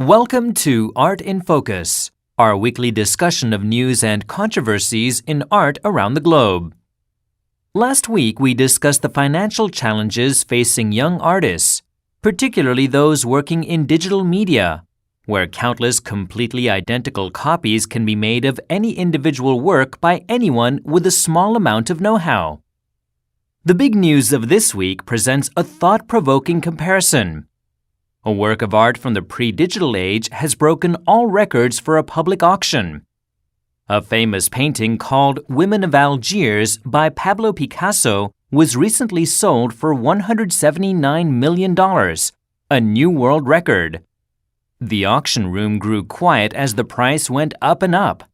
Welcome to Art in Focus, our weekly discussion of news and controversies in art around the globe. Last week, we discussed the financial challenges facing young artists, particularly those working in digital media, where countless completely identical copies can be made of any individual work by anyone with a small amount of know-how. The big news of this week presents a thought-provoking comparison. A work of art from the pre-digital age has broken all records for a public auction. A famous painting called Women of Algiers by Pablo Picasso was recently sold for $179 million, a new world record. The auction room grew quiet as the price went up and up.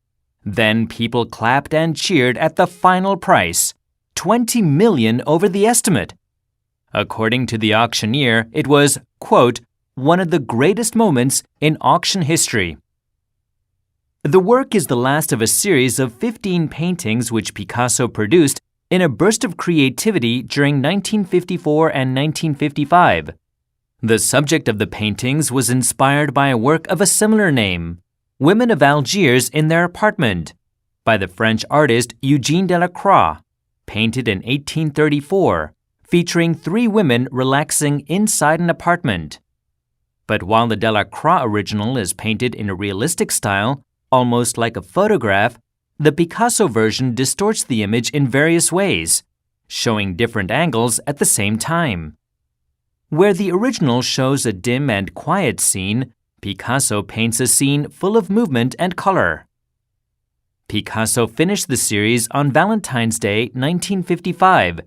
Then people clapped and cheered at the final price, $20 million over the estimate. According to the auctioneer, it was, quote, one of the greatest moments in auction history. The work is the last of a series of 15 paintings which Picasso produced in a burst of creativity during 1954 and 1955. The subject of the paintings was inspired by a work of a similar name, Women of Algiers in Their Apartment, by the French artist Eugène Delacroix, painted in 1834, featuring 3 women relaxing inside an apartment. But while the Delacroix original is painted in a realistic style, almost like a photograph, the Picasso version distorts the image in various ways, showing different angles at the same time. Where the original shows a dim and quiet scene, Picasso paints a scene full of movement and color. Picasso finished the series on Valentine's Day, 1955.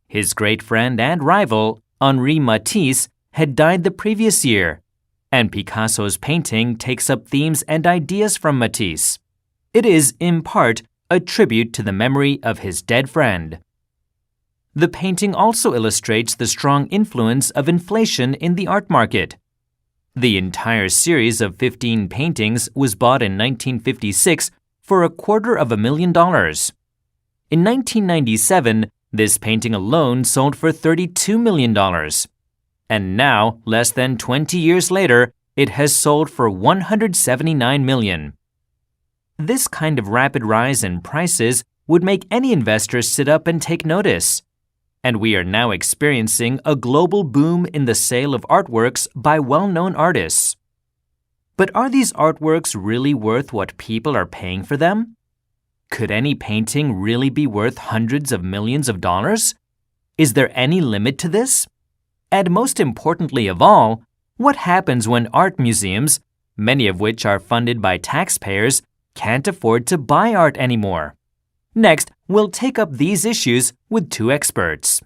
His great friend and rival, Henri Matisse, had died the previous year, and Picasso's painting takes up themes and ideas from Matisse. It is, in part, a tribute to the memory of his dead friend. The painting also illustrates the strong influence of inflation in the art market. The entire series of 15 paintings was bought in 1956 for $250,000. In 1997, this painting alone sold for $32 million. And now, less than 20 years later, it has sold for $179 million. This kind of rapid rise in prices would make any investor sit up and take notice. And we are now experiencing a global boom in the sale of artworks by well-known artists. But are these artworks really worth what people are paying for them? Could any painting really be worth hundreds of millions of dollars? Is there any limit to this? And most importantly of all, what happens when art museums, many of which are funded by taxpayers, can't afford to buy art anymore? Next, we'll take up these issues with 2 experts.